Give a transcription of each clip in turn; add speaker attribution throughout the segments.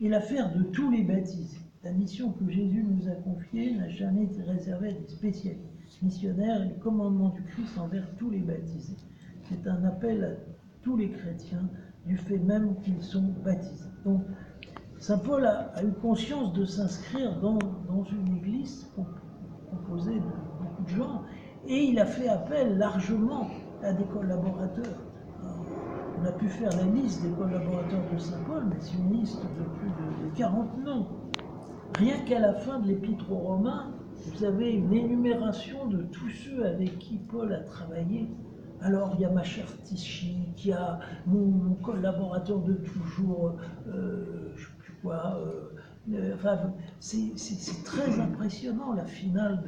Speaker 1: est l'affaire de tous les baptisés. La mission que Jésus nous a confiée n'a jamais été réservée à des spécialistes missionnaires et le commandement du Christ envers tous les baptisés. C'est un appel à tous les chrétiens du fait même qu'ils sont baptisés. Donc, Saint Paul a eu conscience de s'inscrire dans une église composée de beaucoup de gens, et il a fait appel largement à des collaborateurs. Alors, on a pu faire la liste des collaborateurs de Saint Paul, mais c'est une liste de plus de 40 noms. Rien qu'à la fin de l'Épître aux Romains, vous avez une énumération de tous ceux avec qui Paul a travaillé. Alors, il y a ma chère Tichy, il y a mon collaborateur de toujours, je ne sais plus quoi. Enfin, c'est très impressionnant la finale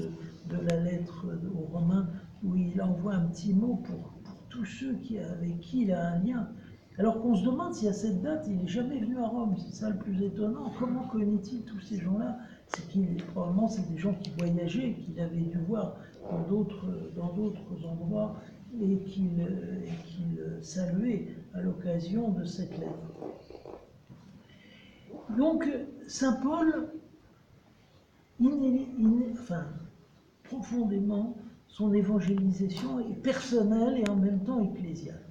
Speaker 1: de la lettre aux Romains, où il envoie un petit mot pour tous ceux avec qui il a un lien. Alors qu'on se demande si à cette date, il n'est jamais venu à Rome. C'est ça le plus étonnant. Comment connaît-il tous ces gens-là? Probablement, c'est des gens qui voyageaient, qu'il avait dû voir dans d'autres endroits et qu'il saluait à l'occasion de cette lettre. Donc, Saint Paul, profondément, son évangélisation est personnelle et en même temps ecclésiale.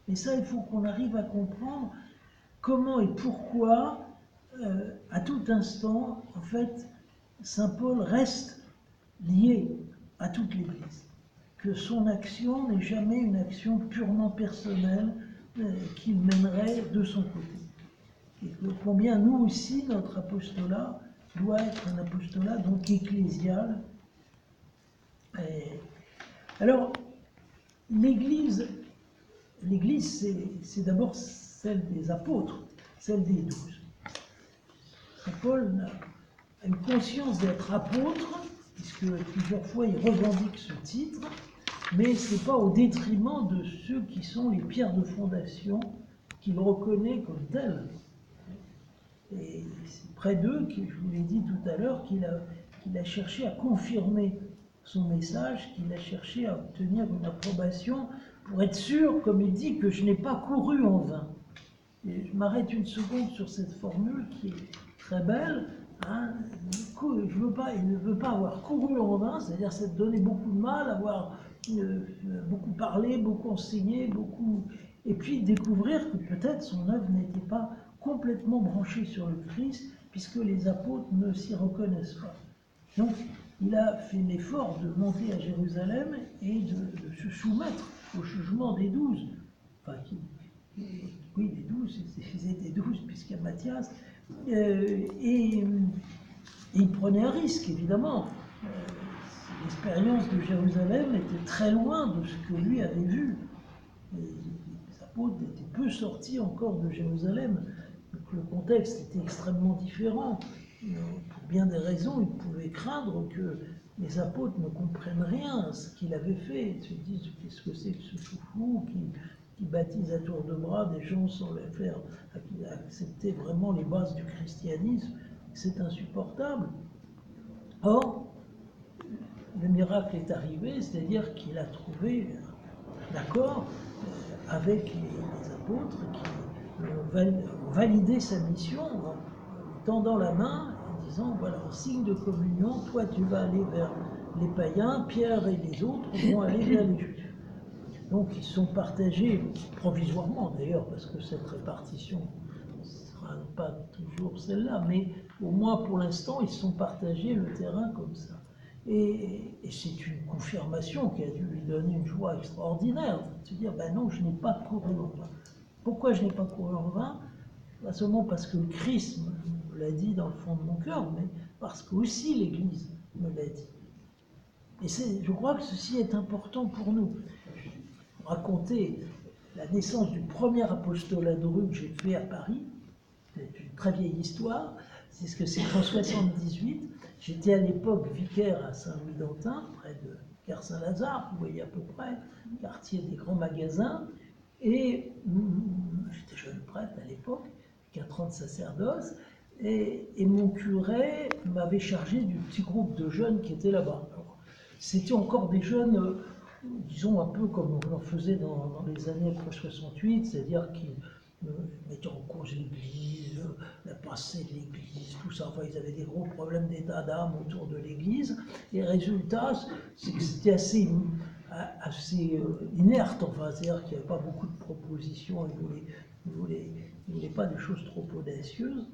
Speaker 1: Et ça, il faut qu'on arrive à comprendre comment et pourquoi, à tout instant, en fait, Saint Paul reste lié à toute l'Église. Que son action n'est jamais une action purement personnelle qu'il mènerait de son côté. Et que combien nous aussi, notre apostolat doit être un apostolat donc ecclésial. Alors, l'Église, c'est d'abord celle des apôtres, celle des 12. Saint Paul a une conscience d'être apôtre, puisque plusieurs fois il revendique ce titre, mais ce n'est pas au détriment de ceux qui sont les pierres de fondation qu'il reconnaît comme tels. Et c'est près d'eux, je vous l'ai dit tout à l'heure, qu'il a cherché à confirmer son message, qu'il a cherché à obtenir une approbation pour être sûr, comme il dit, que je n'ai pas couru en vain. Et je m'arrête une seconde sur cette formule qui est très belle. Hein. Il ne veut pas avoir couru en vain, c'est-à-dire s'être donné beaucoup de mal, avoir beaucoup parlé, beaucoup enseigné, et puis découvrir que peut-être son œuvre n'était pas complètement branchée sur le Christ, puisque les apôtres ne s'y reconnaissent pas. Donc, il a fait l'effort de monter à Jérusalem et de se soumettre au jugement des 12. Enfin, oui, des 12, ils étaient 12, puisqu'il y a Matthias. Et il prenait un risque, évidemment. L'expérience de Jérusalem était très loin de ce que lui avait vu. Les apôtres étaient peu sortis encore de Jérusalem. Donc le contexte était extrêmement différent. Pour bien des raisons, il pouvait craindre que les apôtres ne comprennent rien à ce qu'il avait fait. Ils se disent, qu'est-ce que c'est que ce foufou qui baptise à tour de bras des gens sans les faire accepter vraiment les bases du christianisme? C'est insupportable. Or, le miracle est arrivé, c'est-à-dire qu'il a trouvé un accord avec les apôtres qui ont validé sa mission en tendant la main en disant, voilà, en signe de communion, toi tu vas aller vers les païens, Pierre et les autres vont aller vers les juifs. Donc ils sont partagés, provisoirement d'ailleurs, parce que cette répartition ne sera pas toujours celle-là, mais au moins pour l'instant, ils sont partagés le terrain comme ça. Et c'est une confirmation qui a dû lui donner une joie extraordinaire, de se dire, ben non, je n'ai pas couru en vain. Pourquoi je n'ai pas couru en vain? Pas seulement parce que le Christ me l'a dit dans le fond de mon cœur, mais parce que aussi l'Église me l'a dit. Et je crois que ceci est important pour nous. Raconter la naissance du premier apostolat de rue que j'ai fait à Paris, c'est une très vieille histoire, c'est ce que c'est en 78. J'étais à l'époque vicaire à Saint-Louis-d'Antin, près de Gare Saint-Lazare, vous voyez à peu près, quartier des grands magasins, et j'étais jeune prêtre à l'époque, 4 ans de sacerdoce, et mon curé m'avait chargé du petit groupe de jeunes qui étaient là-bas. C'était encore des jeunes, disons un peu comme on en faisait dans les années après 68, c'est-à-dire qui mettant en cause l'Église, le passé de l'Église, tout ça. Enfin, ils avaient des gros problèmes d'état d'âme autour de l'Église. Et le résultat, c'est que c'était assez inerte, enfin, c'est-à-dire qu'il n'y avait pas beaucoup de propositions, ils voulaient pas de choses trop audacieuses.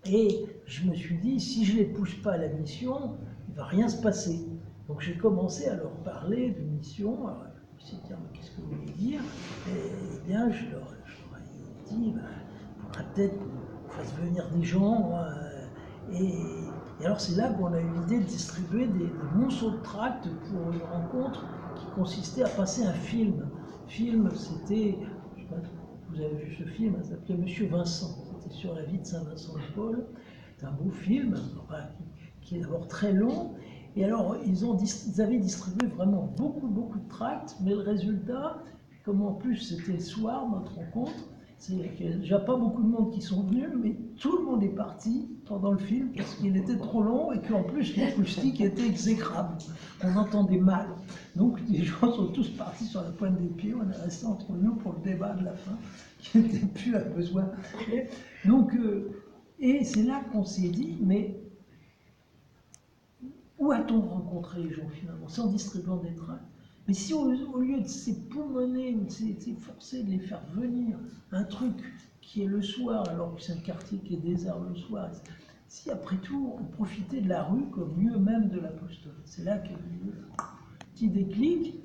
Speaker 1: Et je me suis dit, si je ne les pousse pas à la mission, il ne va rien se passer. Donc j'ai commencé à leur parler de mission. Alors, je me suis dit, mais qu'est-ce que vous voulez dire? Eh bien, je leur ai dit, il faudrait peut-être qu'on fasse venir des gens. Et alors c'est là qu'on a eu l'idée de distribuer des monceaux de tracts pour une rencontre qui consistait à passer un film. Le film, c'était, je ne sais pas si vous avez vu ce film, ça s'appelait Monsieur Vincent. C'était sur la vie de Saint Vincent de Paul. C'est un beau film, enfin, qui est d'abord très long. Et alors, ils avaient distribué vraiment beaucoup de tracts, mais le résultat, comme en plus c'était le soir, notre rencontre, c'est qu'il n'y a déjà pas beaucoup de monde qui sont venus, mais tout le monde est parti pendant le film parce qu'il était trop long et qu'en plus l'acoustique était exécrable. On entendait mal. Donc les gens sont tous partis sur la pointe des pieds, on est resté entre nous pour le débat de la fin, qui n'était plus à besoin. Donc, et c'est là qu'on s'est dit, mais où a-t-on rencontré les gens finalement? C'est en distribuant des tracts. Mais si au lieu de s'époumoner, de s'efforcer de les faire venir, un truc qui est le soir, alors que c'est un quartier qui est désert le soir, si après tout on profitait de la rue comme lieu même de l'apostolat, c'est là qu'il y a eu un petit déclic.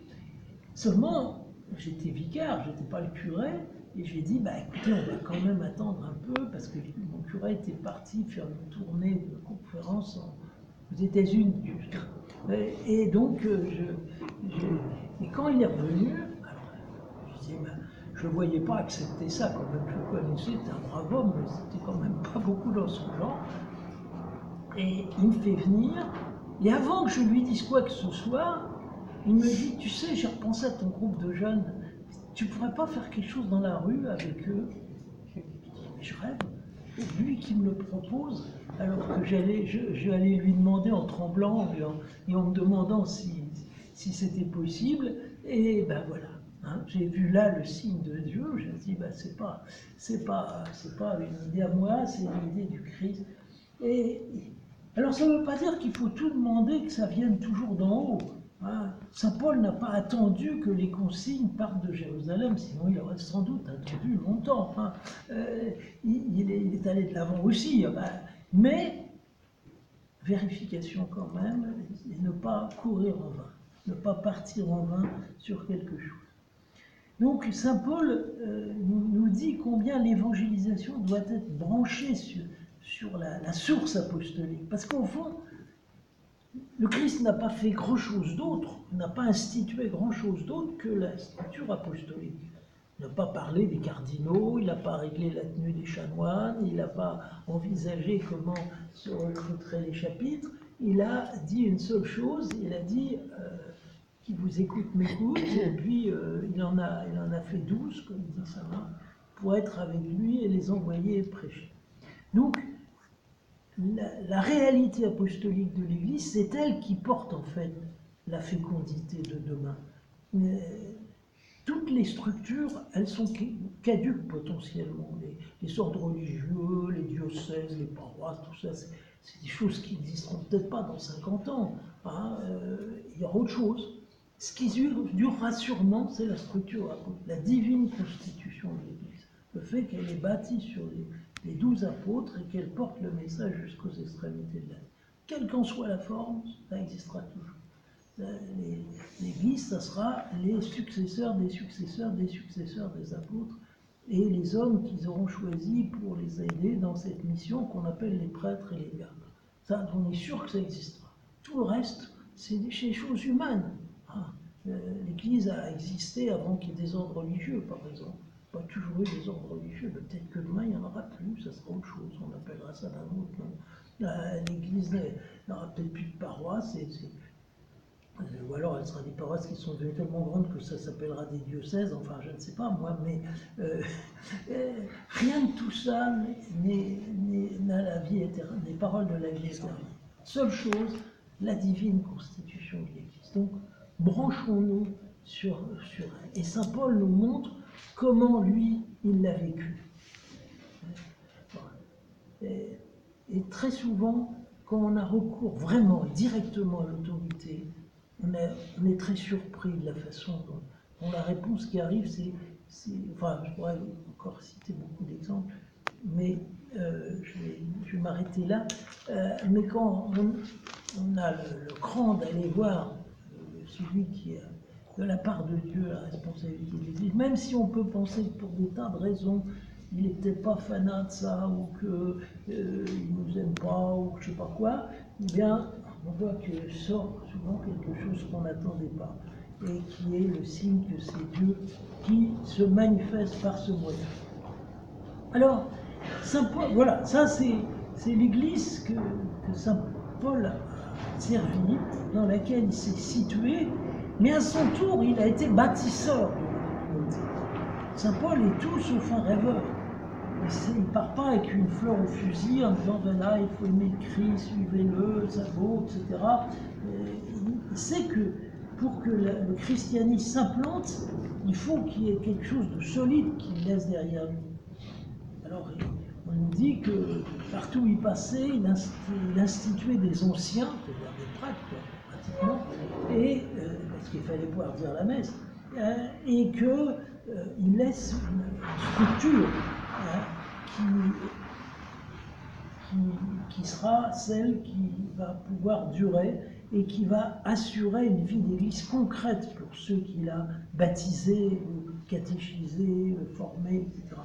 Speaker 1: Seulement, j'étais vicaire, je n'étais pas le curé, et j'ai dit, écoutez, on va quand même attendre un peu, parce que mon curé était parti faire une tournée de conférence aux États-Unis. Et donc, et quand il est revenu, alors, je disais, je ne voyais pas accepter ça quand même. Je le connaissais, c'était un brave homme, mais c'était quand même pas beaucoup dans son genre. Et il me fait venir, et avant que je lui dise quoi que ce soit, il me dit, tu sais, j'ai repensé à ton groupe de jeunes, tu pourrais pas faire quelque chose dans la rue avec eux? Je dis, mais je rêve. Et lui qui me le propose, alors que j'allais lui demander en tremblant et en me demandant si c'était possible, et ben voilà. Hein, j'ai vu là le signe de Dieu, je me dis, c'est pas une idée à moi, c'est une idée du Christ. Et alors ça ne veut pas dire qu'il faut tout demander, que ça vienne toujours d'en haut. Hein. Saint Paul n'a pas attendu que les consignes partent de Jérusalem, sinon il aurait sans doute attendu longtemps. Hein. Il est allé de l'avant aussi. Mais vérification quand même, et ne pas courir en vain, ne pas partir en vain sur quelque chose. Donc Saint Paul nous dit combien l'évangélisation doit être branchée sur la source apostolique. Parce qu'au fond, le Christ n'a pas fait grand-chose d'autre, n'a pas institué grand-chose d'autre que la structure apostolique. Il n'a pas parlé des cardinaux, il n'a pas réglé la tenue des chanoines, il n'a pas envisagé comment se recruteraient les chapitres. Il a dit une seule chose, il a dit qui vous écoute m'écoute, et puis il en a fait 12, comme dit Saint Marc, pour être avec lui et les envoyer prêcher. Donc, la réalité apostolique de l'Église, c'est elle qui porte en fait la fécondité de demain. Toutes les structures, elles sont caduques potentiellement. Les ordres religieux, les diocèses, les paroisses, tout ça, c'est des choses qui n'existeront peut-être pas dans 50 ans. Hein, il y aura autre chose. Ce qui durera sûrement, c'est la structure, la divine constitution de l'Église. Le fait qu'elle est bâtie sur les 12 apôtres et qu'elle porte le message jusqu'aux extrémités de la vie. Quelle qu'en soit la forme, ça existera toujours. L'Église, ça sera les successeurs des successeurs des successeurs des apôtres et les hommes qu'ils auront choisis pour les aider dans cette mission qu'on appelle les prêtres et les diacres. Ça, on est sûr que ça existera. Tout le reste, c'est des choses humaines. L'Église a existé avant qu'il y ait des ordres religieux, par exemple. Il n'y a pas toujours eu des ordres religieux, mais peut-être que demain il n'y en aura plus, ça sera autre chose, on appellera ça d'un autre nom. L'Église n'aura peut-être plus de paroisses, ou alors elle sera des paroisses qui sont devenues tellement grandes que ça s'appellera des diocèses, enfin je ne sais pas moi, mais rien de tout ça n'a la vie éternelle, les paroles de la vie éternelle. Seule chose, la divine constitution de l'Église. Donc, branchons-nous sur elle. Et Saint Paul nous montre comment lui, il l'a vécu. Et très souvent, quand on a recours vraiment et directement à l'autorité, on est très surpris de la façon dont la réponse qui arrive, enfin, je pourrais encore citer beaucoup d'exemples, mais je vais m'arrêter là. Mais quand on a le cran d'aller voir celui qui a de la part de Dieu la responsabilité de l'Église, même si on peut penser que pour des tas de raisons, il n'était pas fanat de ça, ou qu'il ne nous aime pas, ou je ne sais pas quoi, eh bien, on voit que sort souvent quelque chose qu'on n'attendait pas, et qui est le signe que c'est Dieu qui se manifeste par ce moyen. Alors, Saint Paul, voilà, ça c'est l'Église que Saint Paul a servi, dans laquelle il s'est situé, mais à son tour, il a été bâtisseur de la communauté. Saint Paul est tout sauf un rêveur. Il ne part pas avec une fleur au fusil en disant ben là, il faut aimer le Christ, suivez-le, ça vaut, etc. Il sait que pour que le christianisme s'implante, il faut qu'il y ait quelque chose de solide qu'il laisse derrière lui. Alors, on nous dit que partout où il passait, il instituait des anciens, c'est-à-dire des prêtres, pratiquement, et, parce qu'il fallait pouvoir dire la messe, et qu'il laisse une structure qui sera celle qui va pouvoir durer et qui va assurer une vie d'église concrète pour ceux qu'il a baptisés, catéchisés, formés, etc.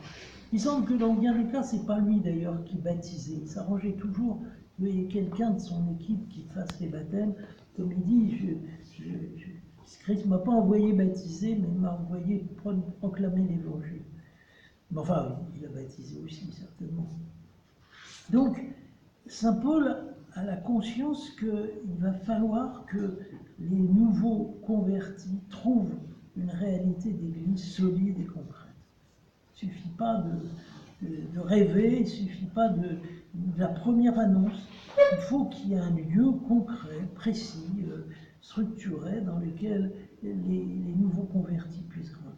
Speaker 1: Il semble que dans bien des cas, c'est pas lui d'ailleurs qui baptisait. Il s'arrangeait toujours qu'il y ait quelqu'un de son équipe qui fasse les baptêmes. Comme il dit, Christ ne m'a pas envoyé baptiser, mais il m'a envoyé proclamer l'évangile. Mais enfin, il a baptisé aussi, certainement. Donc, Saint Paul a la conscience qu'il va falloir que les nouveaux convertis trouvent une réalité d'église solide et concrète. Il ne suffit pas de rêver, il ne suffit pas de la première annonce. Il faut qu'il y ait un lieu concret, précis, structuré, dans lequel les nouveaux convertis puissent grandir.